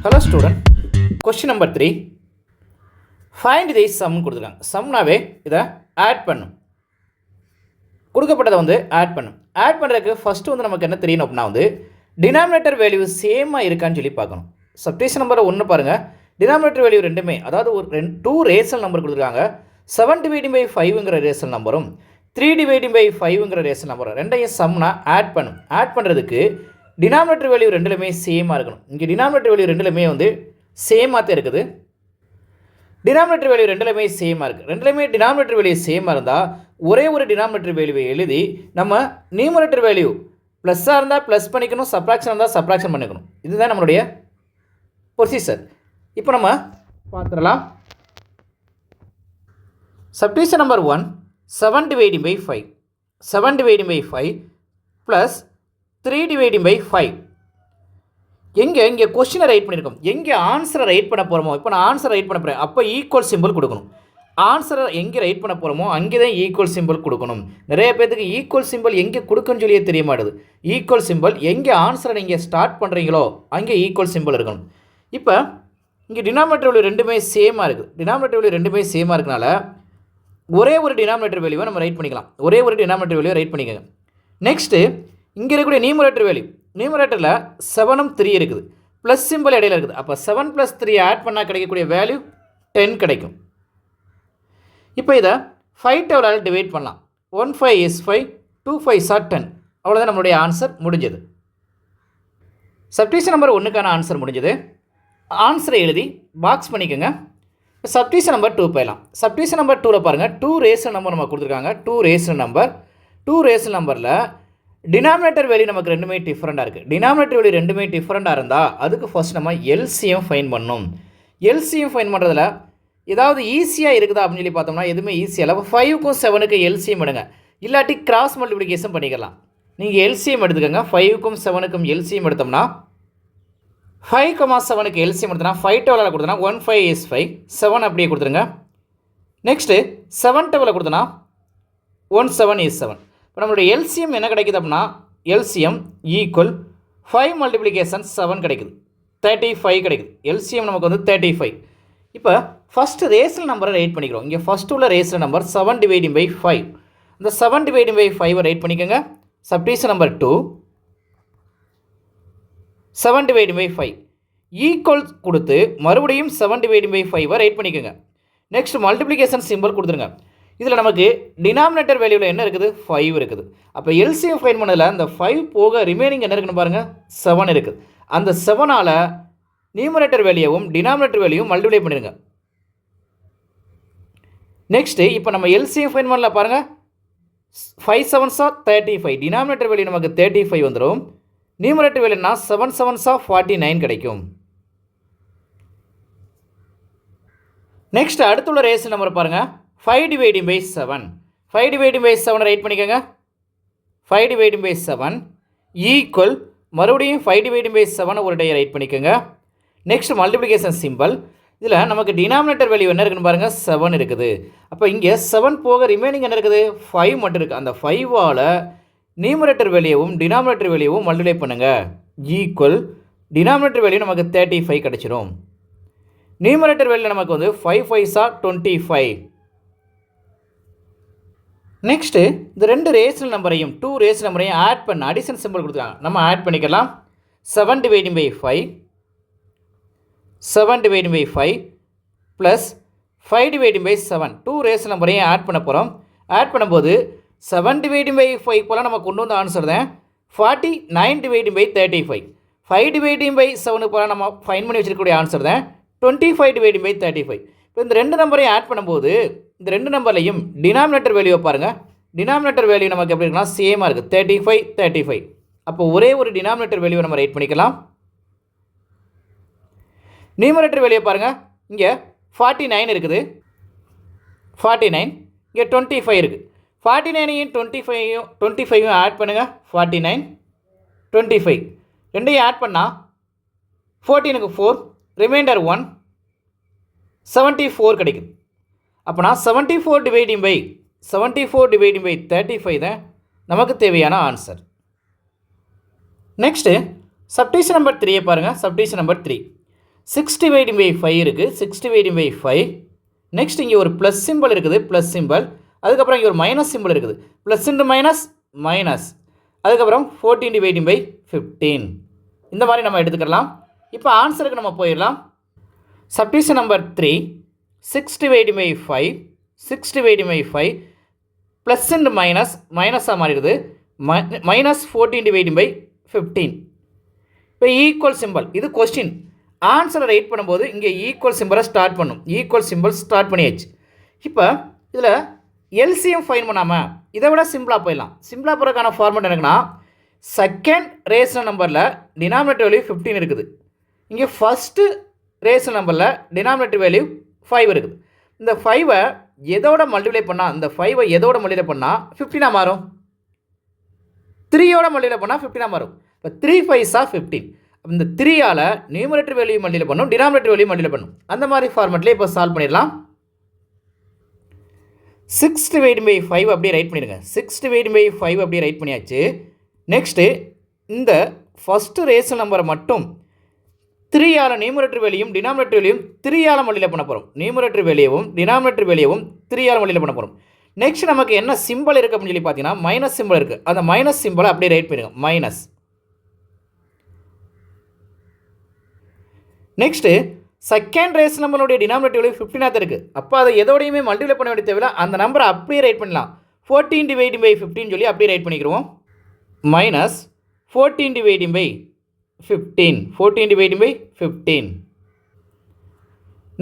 Hello student, question number 3. Find the sum கொடுத்துருக்காங்க. சம்னாவே இதை add பண்ணும். கொடுக்கப்பட்டதை வந்து ஆட் பண்ணும். ஆட் பண்ணுறதுக்கு ஃபஸ்ட்டு வந்து நமக்கு என்ன தெரியணும் அப்படின்னா வந்து டினாமினேட்டர் வேல்யூ சேமாக இருக்கான்னு சொல்லி பார்க்கணும். சப்டிஷன் நம்பர் 1 பாருங்கள். டினாமினேட்டர் வேல்யூ ரெண்டுமே, அதாவது ஒரு 2 ரேஷனல் நம்பர் கொடுத்துருக்காங்க. 7 டிவைடிங் பை 5ங்கிற ரேஷனல் நம்பரும் 3 டிவைடிங் பை 5ங்கிற ரேஷனல் நம்பரும் ரெண்டையும் சம்னா ஆட் பண்ணும். ஆட் பண்ணுறதுக்கு டினாமினேட்டர் வேல்யூ ரெண்டுலையுமே சேமாக இருக்கணும். இங்கே டினாமினேட்டர் வேல்யூ ரெண்டுலையுமே வந்து சேமாக தான் இருக்குது. டினாமினேட்டர் வேல்யூ ரெண்டுலையுமே சேமாக இருக்குது. ரெண்டுலையுமே டினாமினேட்டர் வேல்யூ சேமாக இருந்தால் ஒரே ஒரு டினாமினேட்டர் வேல்யூவை எழுதி நம்ம நியூமரேட்டர் வேல்யூ ப்ளஸ்ஸாக இருந்தால் ப்ளஸ் பண்ணிக்கணும், சப்ராக்ஷன் இருந்தால் சப்ராக்ஷன் பண்ணிக்கணும். இதுதான் நம்மளுடைய ப்ரொசீஜர். இப்போ நம்ம பார்த்துடலாம். Subdivision number 1, 7 dividing by 5, 7 dividing by 5 ப்ளஸ் 3 டிவைடிங் பை 5. இங்கே கொஸ்டினை ரைட் பண்ணியிருக்கோம். எங்கே ஆன்சரை ரைட் பண்ண போகிறோமோ, இப்போ நான் ஆன்சரை ரைட் பண்ண போகிறேன், அப்போ ஈக்குவல் சிம்பிள் கொடுக்கணும். ஆன்சரை எங்கே ரைட் பண்ண போகிறோமோ அங்கே தான் ஈக்குவல் சிம்பிள் கொடுக்கணும். நிறைய பேர்த்துக்கு ஈக்குவல் சிம்பிள் எங்கே கொடுக்குன்னு சொல்லியே தெரிய மாட்டுது. ஈக்குவல் சிம்பிள் எங்கே ஆன்சரை நீங்கள் ஸ்டார்ட் பண்ணுறீங்களோ அங்கே ஈக்குவல் சிம்பிள் இருக்கணும். இப்போ இங்கே டினாமினேட்டர் வேல்யூ ரெண்டுமே சேமாக இருக்குது. டினாமினேட்டர் வேல்யூ ரெண்டுமே சேமாக இருக்கனால ஒரே ஒரு டினாமினேட்டர் வேல்யூவை நம்ம ரைட் பண்ணிக்கலாம். ஒரே ஒரு டினாமினேட்டர் வேல்யூவை ரைட் பண்ணிக்கோங்க. நெக்ஸ்ட்டு இங்கே இருக்கக்கூடிய நியூமரேட்டர் வேல்யூ, நியூமரேட்டரில் 7ம் 3 இருக்குது, ப்ளஸ் சிம்பிள் இடையில இருக்குது. அப்போ 7 + 3 ஆட் பண்ணால் கிடைக்கக்கூடிய வேல்யூ 10 கிடைக்கும். இப்போ இதை 5 டேபிளால் டிவைட் பண்ணலாம். 1 5 is 5, 2 5 are 10. அவ்வளோதான் நம்மளுடைய ஆன்சர் முடிஞ்சது. சப்டிஷன் நம்பர் 1க்கான ஆன்சர் முடிஞ்சது. ஆன்சரை எழுதி பாக்ஸ் பண்ணிக்கோங்க. சப்டிஷன் நம்பர் 2 போயிடலாம். சப்டிஷன் நம்பர் 2ல் பாருங்கள், 2 ரேஷனல் நம்பர் நம்ம கொடுத்துருக்காங்க. 2 ரேஷனல் நம்பரில் டினாமினேட்டர் வேல்யூ நமக்கு ரெண்டுமே டிஃப்ரெண்ட்டாக இருக்குது. டினாமினேட்டர் வேல்யூ ரெண்டுமே டிஃப்ரெண்ட்டாக இருந்தால் அதுக்கு ஃபர்ஸ்ட் நம்ம எல்சிஎம் ஃபைன் பண்ணணும். எல்சிஎம் ஃபைன் பண்ணுறதுல ஏதாவது ஈஸியாக இருக்குதா அப்படின்னு சொல்லி பார்த்தோம்னா எதுவுமே ஈஸியாக இல்லை. 5க்கும் 7க்கும் எல்சிஎம் எடுங்க, இல்லாட்டி கிராஸ் மல்டிப்ளிகேஷன் பண்ணிக்கலாம். நீங்கள் எல்சிஎம் எடுத்துக்கோங்க. 5க்கும் 7க்கும் எல்சிஎம் எடுத்தோம்னா 5,7க்கு எல்சிஎம் எடுத்தோம்னா 5 டேபிளில் கொடுத்தோன்னா 1 5 is 5, 7 அப்படியே கொடுத்துருங்க. நெக்ஸ்ட்டு 7 டேபிளில் கொடுத்தோன்னா 1 7 is 7. இப்போ நம்மளுடைய எல்சிஎம் என்ன கிடைக்குது அப்படின்னா எல்சிஎம் ஈக்குவல் 5 மல்டிப்ளிகேஷன் 7 கிடைக்குது, 35 கிடைக்குது. எல்சிஎம் நமக்கு வந்து 35. இப்போ ஃபஸ்ட்டு ரேஷனல் நம்பரை ரைட் பண்ணிக்கிறோம். இங்கே ஃபஸ்ட்டு உள்ள ரேஷனல் நம்பர் 7 டிவைடிங் பை 5. இந்த 7 டிவைடிங் பை 5 ரைட் பண்ணிக்கோங்க. Subdivision number 2, 7 dividing by 5 equal கொடுத்து மறுபடியும் 7 டிவைடிங் பை 5 ரைட் பண்ணிக்கோங்க. நெக்ஸ்ட் மல்டிப்ளிகேஷன் சிம்பிள் கொடுத்துருங்க. இதில் நமக்கு டினாமினேட்டர் வேல்யூவில் என்ன இருக்குது, 5 இருக்குது. அப்போ எல்சிஎம் ஃபைன் பண்ணதில் அந்த 5 போக ரிமைனிங் என்ன இருக்குன்னு பாருங்கள், 7 இருக்குது. அந்த 7ஆல் நியூமரேட்டர் வேல்யூவும் டினாமினேட்டர் வேல்யூவும் மல்டிப்ளை பண்ணிடுங்க. நெக்ஸ்ட்டு இப்போ நம்ம எல்சிஎம் ஃபைன் பண்ணல பாருங்கள், 5 7s are 35. டினாமினேட்டர் வேல்யூ நமக்கு 35 வந்துடும். நியூமரேட்டர் வேல்யூனா 7 7s are 49 கிடைக்கும். நெக்ஸ்ட் அடுத்துள்ள ரேஷனல் நம்பர் பாருங்கள், 5 dividing by 7. 5 dividing by 7 right பண்ணிக்கோங்க. 5 டிவைடிங் பை 7 ஈக்குவல் மறுபடியும் 5 டிவைடிங் பை 7 ஒரு டே ரைட் பண்ணிக்கோங்க. Next multiplication simple. இதில் நமக்கு டினாமினேட்டர் வேல்யூ என்ன இருக்குன்னு பாருங்கள், 7 இருக்குது. அப்போ இங்கே 7 போக ரிமைனிங் என்ன இருக்குது, 5 மட்டும் இருக்குது. அந்த 5ஆல் நியூமரேட்டர் வேல்யூவும் டினாமினேட்டர் வேல்யூவும் மல்டிப்ளை பண்ணுங்கள். ஈக்குவல் டினாமினேட்டர் வேல்யூ நமக்கு 35 கிடச்சிரும். நியூமரேட்டர் வேல்யூ நமக்கு வந்து 5 5s are 25. நெக்ஸ்ட்டு இந்த 2 ரேஷனல் நம்பரையும் 2 ரேஷனல் நம்பரையும் ஆட் பண்ண அடிஷன் சிம்பிள் கொடுத்துருக்காங்க. நம்ம ஆட் பண்ணிக்கலாம். 7 டிவைடிங் பை 5, 7 டிவைடிங் பை 5 ப்ளஸ் 5 டிவைடிங் பை 7. 2 ரேஷனல் நம்பரையும் ஆட் பண்ண போகிறோம். ஆட் பண்ணும்போது 7 டிவைடிங் பை 5 போல் நம்ம கொண்டு வந்த ஆன்சர் தான் 49 டிவைடிங் பை 35. 5 டிவைடிங் பை 7 போல் நம்ம ஃபைன் பண்ணி வச்சிருக்கக்கூடிய ஆன்சர் தான் 25 டிவைடிங் பை 35. இப்போ இந்த 2 நம்பரையும் ஆட் பண்ணும்போது இந்த 2 நம்பர்லையும் டினாமினேட்டர் வேல்யூவை பாருங்கள். டினாமினேட்டர் வேல்யூ நமக்கு எப்படி இருக்குன்னா சேமாக இருக்குது, 35 35. அப்போ ஒரே ஒரு டினாமினேட்டர் வேல்யூவை நம்ம ரைட் பண்ணிக்கலாம். நியூமரேட்டர் வேல்யூவை பாருங்கள், இங்கே 49 இருக்குது, 49, இங்கே 25 இருக்குது. 49ஐயும் 25ஐயும் ஆட் பண்ணுங்கள். 49 25 ரெண்டையும் ஆட் பண்ணால் 14க்கு 4 ரிமைண்டர் 1 74 கிடைக்குது. அப்போனா 74 டிவைடிங் பை 35 தான் நமக்கு தேவையான ஆன்சர். நெக்ஸ்ட்டு சப்டிஷன் நம்பர் 3 பாருங்கள். சப்டிஷன் நம்பர் 3 6 டிவைடிங் பை 5 இருக்குது, 6 டிவைடிங் பை 5. நெக்ஸ்ட் இங்கே ஒரு ப்ளஸ் சிம்பிள் இருக்குது, ப்ளஸ் சிம்பிள். அதுக்கப்புறம் இங்கே ஒரு மைனஸ் சிம்பிள் இருக்குது, ப்ளஸ் இன்ட்டு மைனஸ் மைனஸ். அதுக்கப்புறம் 14 டிவைடிங் பை 15. இந்த மாதிரி நம்ம எடுத்துக்கலாம். இப்போ ஆன்சருக்கு நம்ம போயிடலாம். Subdivision number 3, 6 dividing by 5, 6 dividing by 5 plus into minus மைனஸாக மாறிடுது, மைனஸ் 14 டிவைடிங் பை 15. இப்போ ஈக்குவல் சிம்பிள், இது கொஸ்டின். ஆன்சரை ரைட் பண்ணும்போது இங்கே ஈக்குவல் சிம்பிளை ஸ்டார்ட் பண்ணும், ஈக்குவல் சிம்பிள் ஸ்டார்ட் பண்ணியாச்சு. இப்போ இதில் எல்சிஎம் ஃபைன் பண்ணாமல் இதை விட சிம்பிளாக போயிடலாம். சிம்பிளாக போகிறதுக்கான ஃபார்மேட் எனக்குன்னா, செகண்ட் ரேஷனல் நம்பரில் டினாமினேட்டர் வேல்யூ 15 இருக்குது, இங்கே ஃபஸ்ட்டு ரேஷனல் நம்பரில் டினாமினேட்டர் வேல்யூ 5 இருக்குது. இந்த 5ஐ எதோட மல்டிப்ளை பண்ணால், இந்த 5ஐ எதோட மல்டிப்ளை பண்ணால் 15ஆக மாறும்? 3யோட மல்டிப்ளை பண்ணால் 15ஆக மாறும். இப்போ 3 5s 15. இந்த 3ஆல் நியூமரேட்டர் வேல்யூ மல்டிப்ளை பண்ணும், டினாமினேட்டர் வேல்யூ மல்டிப்ளை பண்ணும். அந்த மாதிரி ஃபார்மேட்லேயே இப்போ சால்வ் பண்ணிடலாம். 6 டிவைடிங் பை 5 அப்படியே ரைட் பண்ணிடுங்க. 6 டிவைடிங் பை 5 அப்படியே ரைட் பண்ணியாச்சு. நெக்ஸ்ட்டு இந்த ஃபஸ்ட்டு ரேஷனல் நம்பரை மட்டும் 3ஆல் நியூமரேட்டர் வேல்யூவும் டினாமினேட்டர் வேல்யூவும் 3ஆல் மல்டிப்ளை பண்ண போகிறோம். நியூமரேட்டர் வேல்யூவும் டினாமினேட்டர் வேல்யூவும் 3ஆல் மல்டிப்ளை பண்ண போகிறோம். நெக்ஸ்ட் நமக்கு என்ன சிம்பிள் இருக்குது அப்படின்னு சொல்லி பார்த்தீங்கன்னா, மைனஸ் சிம்பிள் இருக்குது. அந்த மைனஸ் சிம்பிளை அப்படியே ரைட் பண்ணிடுங்க, மைனஸ். நெக்ஸ்ட்டு செகண்ட் ரேஷனல் நம்பருடைய டினாமினேட்டர் வேல்யூ 15ஆக இருக்குது. அப்போ அதை எதோடையுமே மல்டிப்ளை பண்ண வேண்டிய தேவையில்லை, அந்த நம்பரை அப்படியே ரைட் பண்ணலாம். 14 டிவைடிங் பை 15 சொல்லி அப்படியே ரைட் பண்ணிக்கிறோம். Minus 14 dividing by 15, 14 dividing by 15.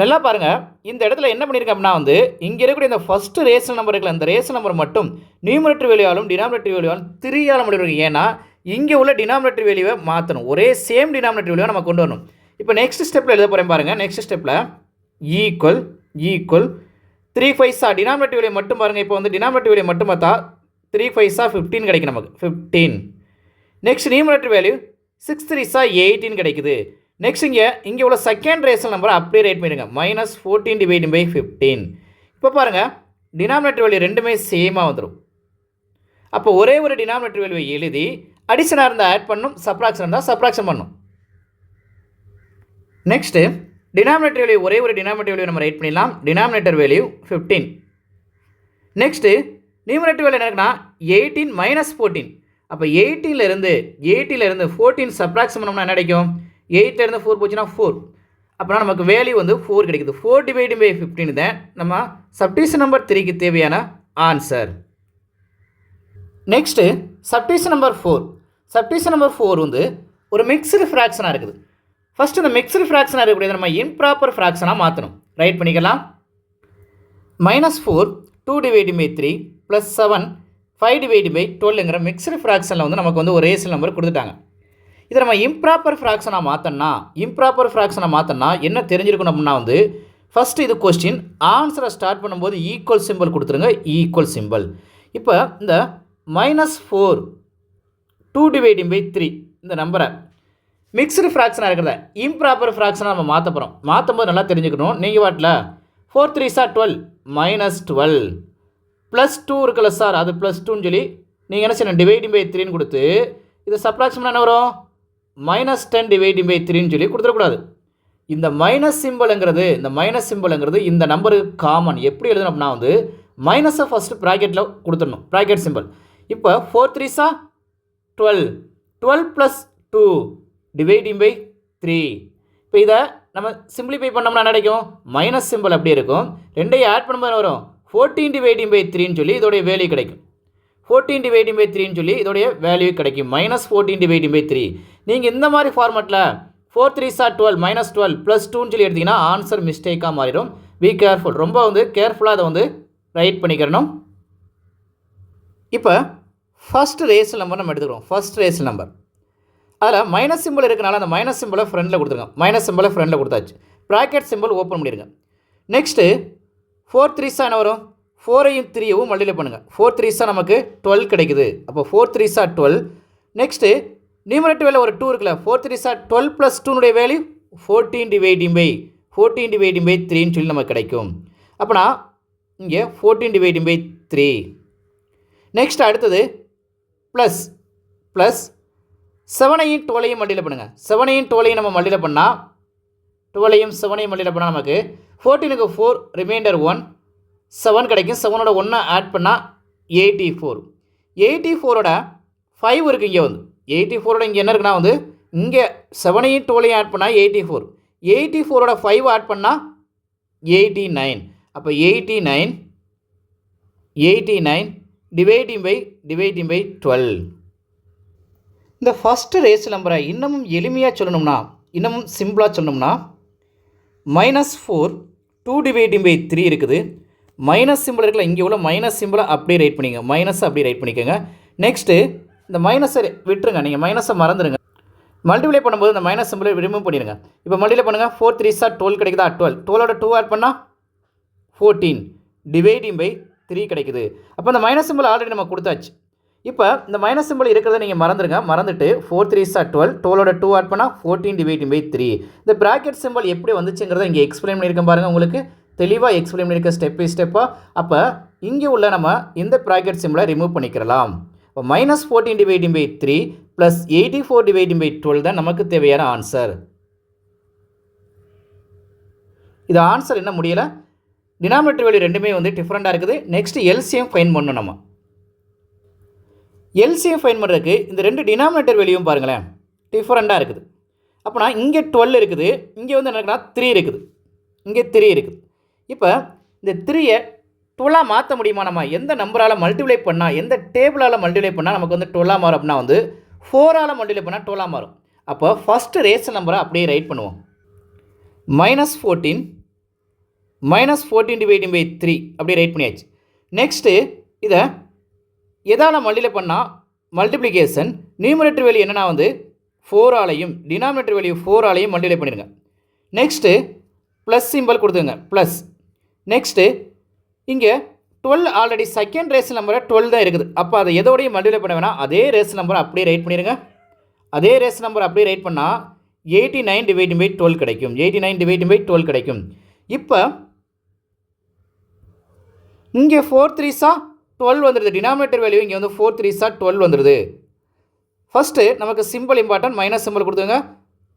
நல்லா பாருங்கள், இந்த இடத்துல என்ன பண்ணியிருக்கேன் அப்படின்னா இங்கே இருக்கக்கூடிய இந்த ஃபஸ்ட்டு ரேஷனல் நம்பர் இருக்குல்ல, அந்த ரேஷனல் நம்பர் மட்டும் நியூமரேட்டர் வேல்யூவாலும் டினாமினேட்டர் வேல்யூவாலும் 3ஆல் மல்டிப்ளை. ஏன்னா இங்கே உள்ள டினாமினேட்டர் வேல்யூவை மாற்றணும், ஒரே சேம் டினாமினேட்டர் வேல்யூவை நம்ம கொண்டு வரணும். இப்போ நெக்ஸ்ட் ஸ்டெப்பில் எழுத போகிறேன் பாருங்கள். நெக்ஸ்ட் ஸ்டெப்பில் ஈக்குவல் 3 5s டினாமினேட்டர் வேல்யூ மட்டும் பாருங்கள். இப்போ டினாமினேட்டர் வேல்யூ மட்டும் பார்த்தா 3 5s 15 கிடைக்கும் நமக்கு, 15. நெக்ஸ்ட் நியூமரேட்டர் வேல்யூ 6 3s 18 கிடைக்குது. நெக்ஸ்ட் இங்கே உள்ள செகண்ட் ரேஷனல் நம்பரை அப்படியே ரைட் பண்ணிடுங்க, மைனஸ் 14 டிவைடிங் பை 15. இப்போ பாருங்கள், டினாமினேட்டர் வேல்யூ ரெண்டுமே சேமாக வந்துடும். அப்போ ஒரே ஒரு டினாமினேட்டர் வேல்யூவை எழுதி அடிஷனாக இருந்தால் ஆட் பண்ணும், சப்ராக்ஷன் இருந்தால் சப்ராக்ஷன் பண்ணும். நெக்ஸ்ட்டு டினாமினேட்டர் வேல்யூ ஒரே ஒரு டினாமினேட்டர் வேல்யூ நம்ம ரைட் பண்ணிடலாம், denominator value 15. Next numerator value என்னன்னா 18 மைனஸ் 14. அப்போ 18லேருந்து 14 சப்ராக்ஷன் பண்ணோம்னா என்ன கிடைக்கும்? 8லேருந்து 4 போச்சுன்னா 4. அப்போனா நமக்கு வேல்யூ 4 கிடைக்குது. 4 டிவைடிங் பை 15 தான் நம்ம சப்டிவிஷன் நம்பர் 3க்கு தேவையான answer. Next subdivision number 4. Subdivision number 4 ஒரு மிக்ஸ்டு ஃப்ராக்ஷனாக இருக்குது. ஃபஸ்ட்டு இந்த மிக்ஸ்டு ஃப்ராக்ஷனாக இருக்கக்கூடியது நம்ம இம்ப்ராப்பர் ஃப்ராக்ஷனாக மாற்றணும். ரைட் பண்ணிக்கலாம். -4 2 dividing by 3 plus 7 5 dividing by 12ங்கிற மிக்ஸ்டு ஃப்ராக்ஷனில் நமக்கு ஒரு ரேஷனல் நம்பர் கொடுத்துட்டாங்க. இதை நம்ம இம்ப்ராப்பர் ஃப்ராக்ஷனாக மாற்றோன்னா என்ன தெரிஞ்சிருக்கணும் அப்படின்னா ஃபஸ்ட்டு இது கொஸ்டின். ஆன்சரை ஸ்டார்ட் பண்ணும்போது ஈக்குவல் சிம்பிள் கொடுத்துருங்க, ஈக்குவல் சிம்பிள். இப்போ இந்த -4 2 டிவைடிங் பை 3 இந்த நம்பரை மிக்ஸ்டு ஃப்ராக்ஷனாக இருக்கிறத இம்ப்ராப்பர் ஃப்ராக்ஷனாக நம்ம மாற்ற போகிறோம். மாற்றும் போது நல்லா தெரிஞ்சுக்கணும். நீங்கள் வாட்டில் 4 3s 12 -12 ப்ளஸ் 2 இருக்குல்ல சார், அது ப்ளஸ் 2ன்னு சொல்லி நீங்கள் என்ன செய்யணும், டிவைடிங் பை 3ன்னு கொடுத்து இது சப்ராக்ஷன் என்ன வரும், -10 டிவைடிங் பை 3ன்னு சொல்லி கொடுத்துடக்கூடாது. இந்த மைனஸ் சிம்பிளுங்கிறது இந்த நம்பருக்கு காமன். எப்படி எழுதணும் அப்படின்னா மைனஸை ஃபஸ்ட்டு ப்ராக்கெட்டில் கொடுத்துடணும், ப்ராக்கெட் சிம்பிள். இப்போ 4 3s 12 12 ப்ளஸ் 2 டிவைடிங் பை 3. இப்போ இதை நம்ம சிம்பிளிஃபை பண்ணோம்னா கிடைக்கும், மைனஸ் சிம்பிள் அப்படியே இருக்கும். ரெண்டையும் ஆட் பண்ணும்போது வரும் 14 டிவைடிங் பை 3ன்னு சொல்லி இதோடைய வேல்யூ கிடைக்கும். 14 டிவைடிங் பை 3ன்னு சொல்லி இதோடைய வேல்யூ கிடைக்கும், -14 டிவைடிங் பை 3. நீங்கள் இந்த மாதிரி ஃபார்மேட்டில் 4 3s 12 -12 ப்ளஸ் 2ன்னு சொல்லி எடுத்திங்கன்னா ஆன்சர் மிஸ்டேக்காக மாறிடும். பி கேர்ஃபுல், ரொம்ப கேர்ஃபுல்லாக அதை ரைட் பண்ணிக்கிறணும். இப்போ ஃபஸ்ட் ரேஷனல் நம்பர் நம்ம எடுத்துக்கிறோம். ஃபஸ்ட் ரேஷனல் நம்பர் அதில் மைனஸ் சிம்பிள் இருக்கனால அந்த மைனஸ் சிம்பிளை ஃப்ரெண்டில் கொடுத்துருங்க. மைனஸ் சிம்பிளை ஃப்ரெண்டில் கொடுத்தாச்சு. ப்ராக்கெட் சிம்பிள் ஓப்பன் பண்ணிடுங்க. நெக்ஸ்ட்டு 4 3s என்ன வரும், 4ஐயும் 3ஐயும் மல்டிப்ளை பண்ணுங்கள். 4 3s நமக்கு 12 கிடைக்குது. அப்போ 4 3s 12. நெக்ஸ்ட்டு நியூமரேட்டர் வேல்யூ ஒரு 2 இருக்குல்ல, 4 3s 12 ப்ளஸ் 2னுடைய வேல்யூ 14 டிவைடிங் பை 3ன்னு சொல்லி நமக்கு கிடைக்கும். அப்போனா இங்கே 14 டிவைடிங் பை 3. நெக்ஸ்ட் அடுத்தது ப்ளஸ் 7ஐயும் 12ஐயும் மல்டிப்ளை பண்ணுங்கள். 7ஐயும் 12ஐயும் நம்ம மல்டிப்ளை பண்ணால் 12ஐயும் 7ஐயும் மல்டிப்ளை பண்ணால் நமக்கு 14க்கு 4 ரிமைண்டர் 1 7 கிடைக்கும். 7ஓட 1 ஆட் பண்ணால் 84. 84ஓட 5 இருக்குது இங்கே வந்து 84ஓட இங்கே என்ன இருக்குன்னா வந்து இங்கே 7ஐயும் 12ஐயும் ஆட் பண்ணால் 84. 84ஓட 5 ஆட் பண்ணால் 89. அப்போ 89 டிவைடிங் பை 12. இந்த ஃபஸ்ட்டு ரேஸ் நம்பரை இன்னமும் எளிமையாக சொல்லணும்னா, இன்னமும் சிம்பிளாக சொல்லணும்னா -4 2 டிவைடிங் பை 3 இருக்குது. மைனஸ் சிம்பிள் இருக்குல்ல, இங்கே உள்ள மைனஸ் சிம்பிளை அப்படியே ரைட் பண்ணிங்க, மைனஸ் அப்படியே ரைட் பண்ணிக்கோங்க. நெக்ஸ்ட்டு இந்த மைனஸை விட்டுருங்க, நீங்கள் மைனஸை மறந்துடுங்க. மல்டிப்ளை பண்ணும்போது இந்த மைனஸ் சிம்பிளை ரிமூவ் பண்ணிடுங்க. இப்போ மல்டிப்ளை பண்ணுங்கள். 4 3 12 கிடைக்குதா? 12. 12ஓட 2 ஆட் பண்ணால் 14 டிவைடிங் பை 3 கிடைக்குது. அப்போ இந்த மைனஸ் சிம்பிள் ஆல்ரெடி நம்ம கொடுத்தாச்சு. இப்போ இந்த மைனஸ் சிம்பிள் இருக்கிறத நீங்கள் மறந்துடுங்க. மறந்துட்டு 4 3 12, 12ஓட 2 ஆட் பண்ணால் 14 டிவைடிங் பை 3. இந்த ப்ராக்கெட் சிம்பிள் எப்படி வந்துச்சுங்கிறத இங்கே எக்ஸ்பிளைன் பண்ணியிருக்கேன் பாருங்கள். உங்களுக்கு தெளிவாக எக்ஸ்பிளைன் பண்ணியிருக்க ஸ்டெப் பை ஸ்டெப்பாக. அப்போ இங்கே உள்ள நம்ம இந்த ப்ராக்கெட் சிம்பிளை ரிமூவ் பண்ணிக்கிறலாம். இப்போ -14 டிவைடிங் பை 3 ப்ளஸ் 84 டிவைடிங் பை 12 தான் நமக்கு தேவையான ஆன்சர். இது ஆன்சர் என்ன முடியலை, டினாமினேட்டர் வேல்யூ ரெண்டுமே வந்து டிஃப்ரெண்ட்டாக இருக்குது. நெக்ஸ்ட்டு எல்சிஎம் ஃபைன் பண்ணணும். நம்ம எல்சிஎம் ஃபைன் பண்ணுறதுக்கு இந்த ரெண்டு டினாமினேட்டர் வேல்யூவும் பாருங்களேன் டிஃப்ரெண்ட்டாக இருக்குது. அப்போனா இங்கே 12 இருக்குது, இங்கே வந்து என்ன இருக்குன்னா 3 இருக்குது, இங்கே 3 இருக்குது. இப்போ இந்த 3ஐ 12ஆக மாற்ற முடியுமா? நம்ம எந்த நம்பரால் மல்டிப்ளை பண்ணால், எந்த டேபிளால் மல்டிப்ளை பண்ணால் நமக்கு வந்து 12ஆக மாறும் அப்படின்னா வந்து 4ஆல் மல்டிப்ளை பண்ணால் 12ஆக மாறும். அப்போ ஃபஸ்ட்டு ரேஷன் நம்பரை அப்படியே ரைட் பண்ணுவோம். -14 டிவைடிங் பை 3 அப்படியே ரைட் பண்ணியாச்சு. நெக்ஸ்ட்டு இதை எதால் மல்டிப்ளை பண்ணால் மல்டிப்ளிகேஷன் நியூமரேட்டர் வேல்யூ என்னென்னா வந்து 4ஆலையும் டினாமினேட்டர் வேல்யூ 4ஆலையும் மல்டிப்ளை பண்ணிடுங்க. நெக்ஸ்ட்டு ப்ளஸ் சிம்பிள் கொடுத்துங்க, ப்ளஸ். நெக்ஸ்ட்டு இங்கே 12 ஆல்ரெடி செகண்ட் ரேஷன் நம்பரை 12 தான் இருக்குது. அப்போ அதை எதோடையும் மல்டிப்ளை பண்ண வேணாம், அதே ரேஷன் நம்பரை அப்படியே ரைட் பண்ணிடுங்க. அதே ரேஷன் நம்பர் அப்படியே ரைட் பண்ணால் 89 டிவைடிங் பை 12 கிடைக்கும். 89 டிவைடிங் பை 12 கிடைக்கும். இப்போ இங்கே 4 3s 12 வந்துடுது. டினாமினேட்டர் வேல்யூ இங்கே வந்து 4 3s 12 வந்துடுது. ஃபஸ்ட்டு நமக்கு சிம்பிள் இம்பார்ட்டன்ட், மைனஸ் சிம்பிள் கொடுத்துங்க.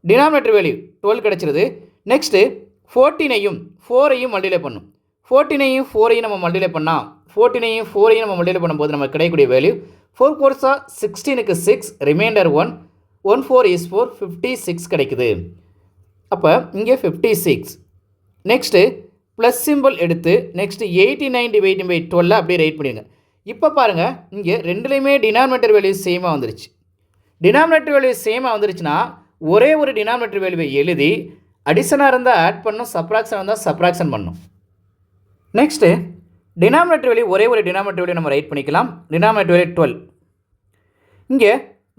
டினாமினேட்டர் வேல்யூ 12 கிடச்சிருது. நெக்ஸ்ட்டு 14ஐயும் 4ஐயும் மல்டிப்ளை பண்ணும். 14ஐயும் 4ஐயும் நம்ம மல்டிப்ளை பண்ணால் 14ஐயும் 4ஐயும் நம்ம மல்டிப்ளை பண்ணும்போது நமக்கு கிடைக்கக்கூடிய வேல்யூ 4 4s 16க்கு 6 ரிமைண்டர் 1 1 4 is 4 56 கிடைக்குது. அப்போ இங்கே 56. நெக்ஸ்ட்டு ப்ளஸ் சிம்பிள் எடுத்து நெக்ஸ்ட்டு 89 டிவைடிங் பை 12 அப்படியே ரைட் பண்ணிடுங்க. இப்போ பாருங்கள் இங்கே ரெண்டுலேயுமே டினாமினேட்டர் வேல்யூ சேமாக வந்துருச்சு. டினாமினேட்டர் வேல்யூ சேமாக வந்துருச்சுன்னா ஒரே ஒரு டினாமினேட்டர் வேல்யூவை எழுதி அடிஷனாக இருந்தால் ஆட் பண்ணணும், சப்ராக்ஷன் இருந்தால் சப்ராக்ஷன் பண்ணணும். நெக்ஸ்ட்டு டினாமினேட்டர் வேல்யூ ஒரே ஒரு டினாமினேட்டர் வேல்யூ நம்ம ரைட் பண்ணிக்கலாம். Denominator value 12. இங்கே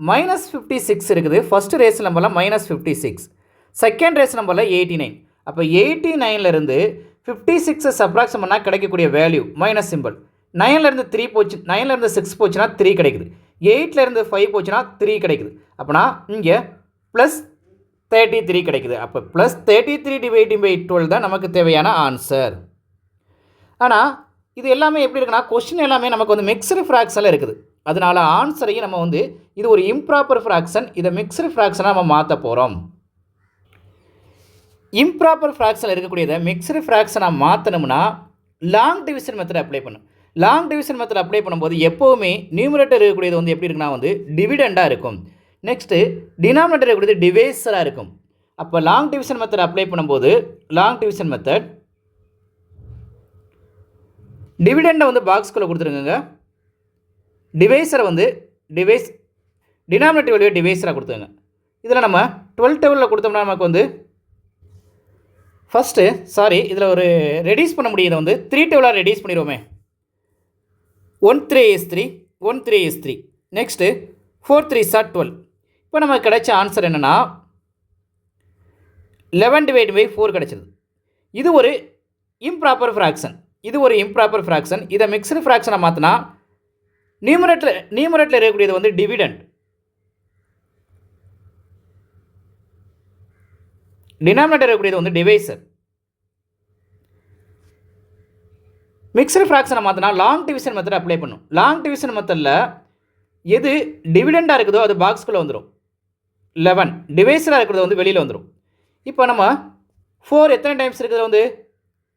-56 இருக்குது. ஃபஸ்ட்டு ரேஸ் நம்பரில் -56, செகண்ட் ரேஸ் நம்பரில் 89. அப்போ 89லேருந்து 56 சப்ராக்ஷன் பண்ணால் கிடைக்கக்கூடிய வேல்யூ மைனஸ் சிம்பிள். 9லேருந்து 3 போச்சு, 9லேருந்து 6 போச்சுன்னா 3 கிடைக்குது. 8லேருந்து 5 போச்சுன்னா 3 கிடைக்குது. அப்போனா இங்கே +33 கிடைக்குது. அப்போ +33 டிவைடிங் பை 12 தான் நமக்கு தேவையான ஆன்சர். ஆனால் இது எல்லாமே எப்படி இருக்குன்னா கொஸ்டின் எல்லாமே நமக்கு வந்து மிக்சடு ஃப்ராக்ஷனில் இருக்குது. அதனால் ஆன்சரையும் நம்ம வந்து இது ஒரு இம்ப்ராப்பர் ஃப்ராக்ஷன், இதை மிக்சடு ஃப்ராக்ஷனாக நம்ம மாற்ற போகிறோம். இம்ப்ராப்பர் ஃப்ராக்ஷனில் இருக்கக்கூடியதை மிக்சடு ஃப்ராக்ஷனாக மாற்றணும்னா லாங் டிவிஷன் மெத்தட் அப்ளை பண்ணும். லாங் டிவிஷன் மெத்தட் அப்ளை பண்ணும்போது எப்போவுமே நியூமரேட்டர் இருக்கக்கூடியது வந்து எப்படி இருக்குன்னா வந்து டிவிடெண்டாக இருக்கும். நெக்ஸ்ட்டு டினாமினேட்டர் இருக்கக்கூடியது டிவைசராக இருக்கும். அப்போ லாங் டிவிஷன் மெத்தட் அப்ளை பண்ணும்போது லாங் டிவிஷன் மெத்தட் டிவிடெண்டை வந்து பாக்ஸ்குள்ளே கொடுத்துருங்க. டிவைஸரை வந்து டினாமினேட்டர் வேல்யூ டிவைஸராக கொடுத்துருங்க. இதில் நம்ம 12 டேபிளில் கொடுத்தோம்னா நமக்கு வந்து ஃபஸ்ட்டு இதில் ஒரு ரெடியூஸ் பண்ண முடியுது வந்து 3 டேபிளாக ரெடியூஸ் பண்ணிடுவோமே. 1 3 is 3, 1 3 is 3. Next 4 3s 12. இப்போ நமக்கு கிடைச்ச ஆன்சர் என்னென்னா 11 டிவைட் பை 4 கிடச்சிது. இது ஒரு இம்ப்ராப்பர் ஃப்ராக்ஷன், இதை மிக்சடு ஃப்ராக்ஷனாக மாற்றினா நியூமரேட்டரில் இருக்கக்கூடியது வந்து டிவிடெண்ட், டினாமினேட்டர் இருக்கக்கூடியது வந்து டிவைசர். மிக்சடு ஃப்ராக்ஷனை மாற்றினா லாங் டிவிஷன் மெத்தட் அப்ளை பண்ணும். லாங் டிவிஷன் மெத்தடில் எது டிவிடெண்டாக இருக்குதோ அது பாக்ஸ்குள்ளே வந்துடும். 11 டிவைசராக இருக்கிறது வந்து வெளியில் வந்துடும். இப்போ நம்ம 4 எத்தனை டைம்ஸ் இருக்குது வந்து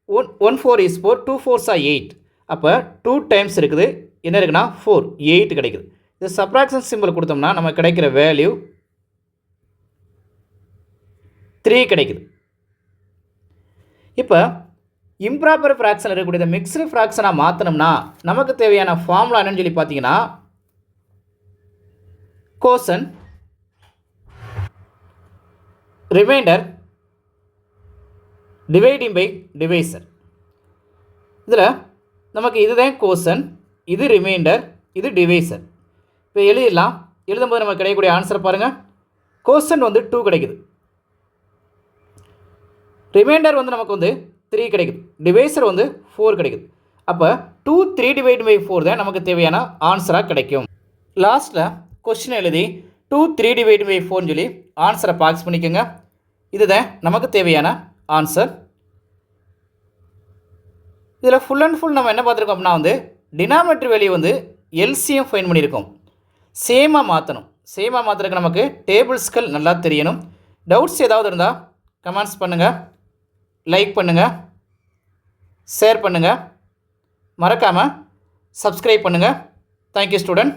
1 4 is 4, 2 4s are 8. அப்போ 2 டைம்ஸ் இருக்குது, என்ன இருக்குன்னா 4, 8 கிடைக்குது. இது சப்ராக்ஷன் சிம்பிள் கொடுத்தோம்னா நம்ம கிடைக்கிற வேல்யூ 3 கிடைக்குது. இப்போ இம்ப்ராப்பர் ஃப்ராக்ஷன் இருக்கக்கூடிய மிக்ஸ்டு ஃப்ராக்ஷனாக மாற்றணும்னா நமக்கு தேவையான ஃபார்முலா என்னன்னு சொல்லி பார்த்தீங்கன்னா quotient remainder dividing by divisor. இதில் நமக்கு இதுதான் கோசன், இது ரிமைண்டர், இது டிவைசர். இப்போ எழுதிடலாம். எழுதும்போது நமக்கு கிடைக்கக்கூடிய ஆன்சரை பாருங்கள். கோசன் வந்து 2 கிடைக்குது, ரிமைண்டர் வந்து நமக்கு வந்து 3 கிடைக்குது, டிவைசர் வந்து 4 கிடைக்குது. அப்போ 2 3 டிவைட் பை 4 தான் நமக்கு தேவையான ஆன்சராக கிடைக்கும். லாஸ்ட்டில் கொஸ்டின் எழுதி 2 3 டிவைட் பை 4 சொல்லி ஆன்சரை பாக்ஸ் பண்ணிக்கோங்க. இதுதான் நமக்கு தேவையான ஆன்சர். இதில் ஃபுல் அண்ட் ஃபுல் நம்ம என்ன பார்த்துருக்கோம் அப்படின்னா வந்து டினாமினேட்டர் வேல்யூ வந்து எல்சிஎம் ஃபைன் பண்ணியிருக்கோம். சேமாக மாற்றணும். சேமாக மாற்றுறதுக்கு நமக்கு டேபிள்ஸ்கள் நல்லா தெரியணும். டவுட்ஸ் ஏதாவது இருந்தால் கமெண்ட்ஸ் பண்ணுங்கள், லைக் பண்ணுங்கள், ஷேர் பண்ணுங்கள், மறக்காமல் சப்ஸ்கிரைப் பண்ணுங்கள். Thank you student.